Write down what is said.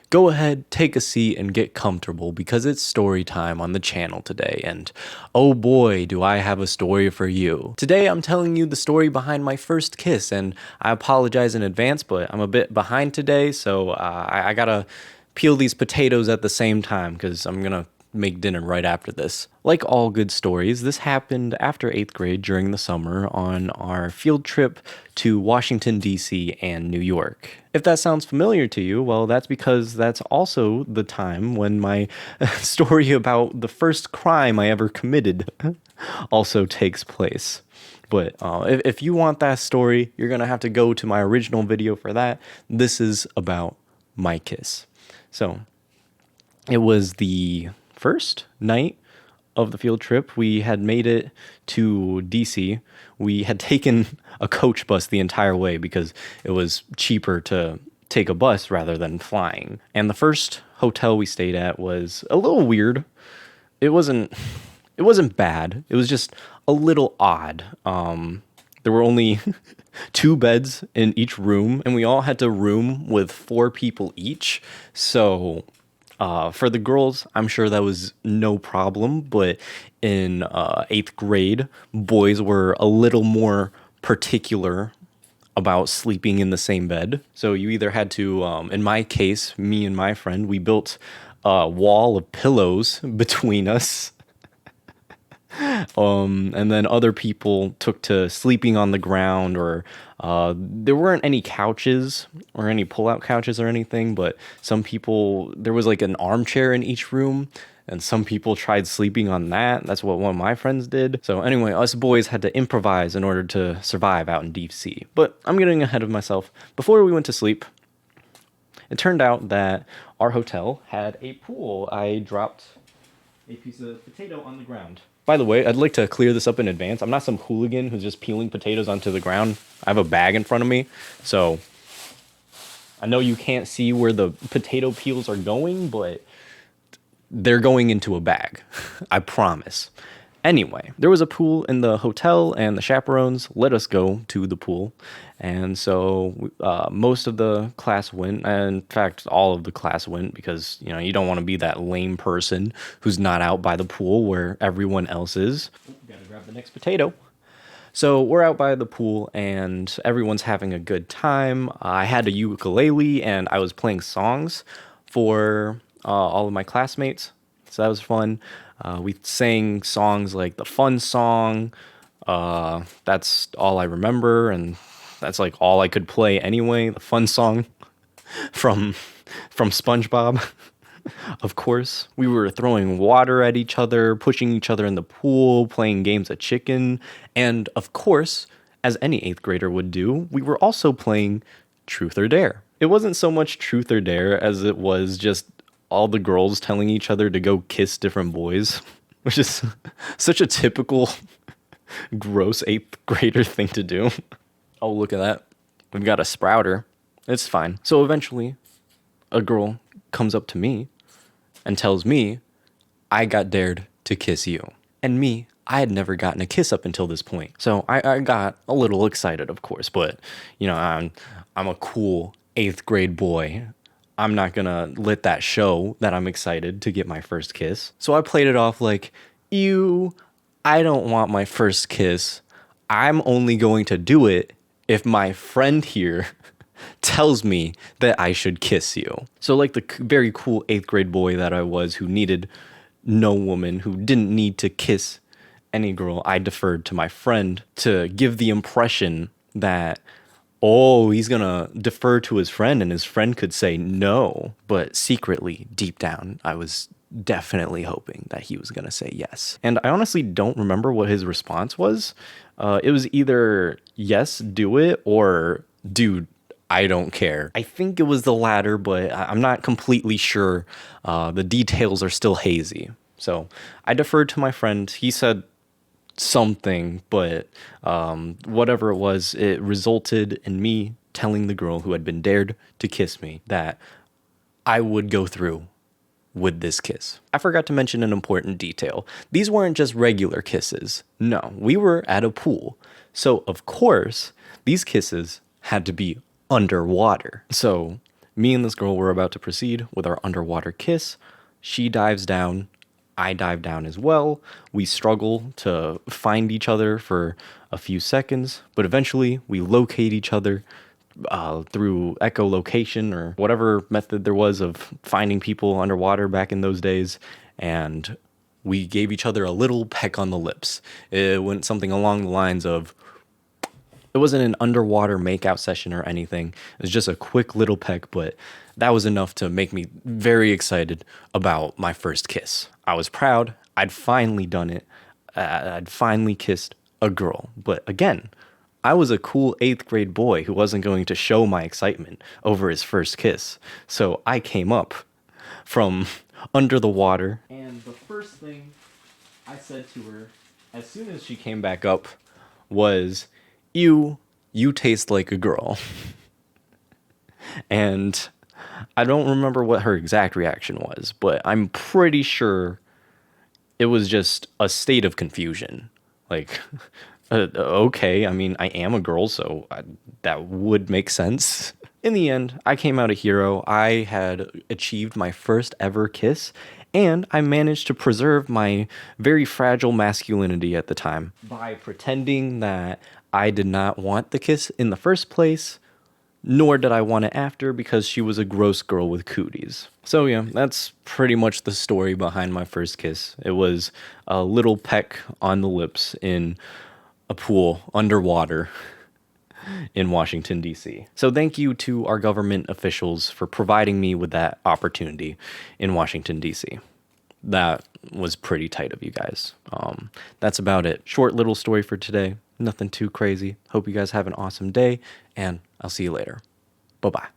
go ahead, take a seat, and get comfortable because it's story time on the channel today. And oh boy, do I have a story for you. Today I'm telling you the story behind my first kiss, and I apologize in advance, but I'm a bit behind today, so I gotta peel these potatoes at the same time because I'm gonna make dinner right after this. Like all good stories, this happened after 8th grade during the summer on our field trip to Washington, D.C. and New York. If that sounds familiar to you, well, that's because that's also the time when my story about the first crime I ever committed also takes place. But if you want that story, you're gonna have to go to my original video for that. This is about my kiss. So, it was the first night of the field trip. We had made it to DC. We had taken a coach bus the entire way because it was cheaper to take a bus rather than flying. And the first hotel we stayed at was a little weird. It wasn't bad. It was just a little odd. There were only 2 beds in each room, and we all had to room with 4 people each. So for the girls, I'm sure that was no problem, but in 8th grade, boys were a little more particular about sleeping in the same bed. So you either had to, in my case, me and my friend, we built a wall of pillows between us. And then other people took to sleeping on the ground, or there weren't any couches or any pull-out couches or anything, but some people, there was like an armchair in each room, and some people tried sleeping on that. That's what one of my friends did. So anyway, us boys had to improvise in order to survive out in DC. But I'm getting ahead of myself. Before we went to sleep, it turned out that our hotel had a pool. I dropped a piece of potato on the ground. By the way, I'd like to clear this up in advance. I'm not some hooligan who's just peeling potatoes onto the ground. I have a bag in front of me, so I know you can't see where the potato peels are going, but they're going into a bag. I promise. Anyway, there was a pool in the hotel, and the chaperones let us go to the pool. And so most of the class went, and in fact, all of the class went, because, you know, you don't want to be that lame person who's not out by the pool where everyone else is. Gotta grab the next potato. So we're out by the pool, and everyone's having a good time. I had a ukulele, and I was playing songs for all of my classmates, so that was fun. We sang songs like the fun song. That's all I remember, and that's like all I could play anyway. The fun song from SpongeBob. Of course, we were throwing water at each other, pushing each other in the pool, playing games of chicken, and of course, as any 8th grader would do, we were also playing Truth or Dare. It wasn't so much Truth or Dare as it was just all the girls telling each other to go kiss different boys, which is such a typical gross 8th grader thing to do. Oh, look at that. We've got a sprouter. It's fine. So eventually, a girl comes up to me and tells me I got dared to kiss you. And me, I had never gotten a kiss up until this point. So I got a little excited, of course, but, you know, I'm a cool 8th grade boy. I'm not gonna let that show that I'm excited to get my first kiss. So I played it off like, ew, I don't want my first kiss. I'm only going to do it if my friend here tells me that I should kiss you. So like the very cool 8th grade boy that I was, who needed no woman, who didn't need to kiss any girl, I deferred to my friend to give the impression that, oh, he's gonna defer to his friend and his friend could say no. But secretly, deep down, I was definitely hoping that he was gonna say yes. And I honestly don't remember what his response was. It was either, yes, do it, or, dude, I don't care. I think it was the latter, but I'm not completely sure. The details are still hazy. So I deferred to my friend. He said something, but whatever it was, it resulted in me telling the girl who had been dared to kiss me that I would go through with this kiss. I forgot to mention an important detail. These weren't just regular kisses. No, we were at a pool. So of course, these kisses had to be underwater. So Me and this girl were about to proceed with our underwater kiss. She dives down. I dive down as well. We struggle to find each other for a few seconds, but eventually we locate each other through echolocation or whatever method there was of finding people underwater back in those days. And we gave each other a little peck on the lips. It went something along the lines of, it wasn't an underwater makeout session or anything. It was just a quick little peck, but that was enough to make me very excited about my first kiss. I was proud. I'd finally done it. I'd finally kissed a girl. But again, I was a cool 8th grade boy who wasn't going to show my excitement over his first kiss. So I came up from under the water. And the first thing I said to her as soon as she came back up was, you taste like a girl. And I don't remember what her exact reaction was, but I'm pretty sure it was just a state of confusion. Like, okay, I mean, I am a girl, so that would make sense. In the end, I came out a hero. I had achieved my first ever kiss, and I managed to preserve my very fragile masculinity at the time by pretending that I did not want the kiss in the first place, nor did I want it after because she was a gross girl with cooties. So yeah, that's pretty much the story behind my first kiss. It was a little peck on the lips in a pool underwater in Washington, D.C. So thank you to our government officials for providing me with that opportunity in Washington, D.C. That was pretty tight of you guys. That's about it. Short little story for today. Nothing too crazy. Hope you guys have an awesome day, and I'll see you later. Bye-bye.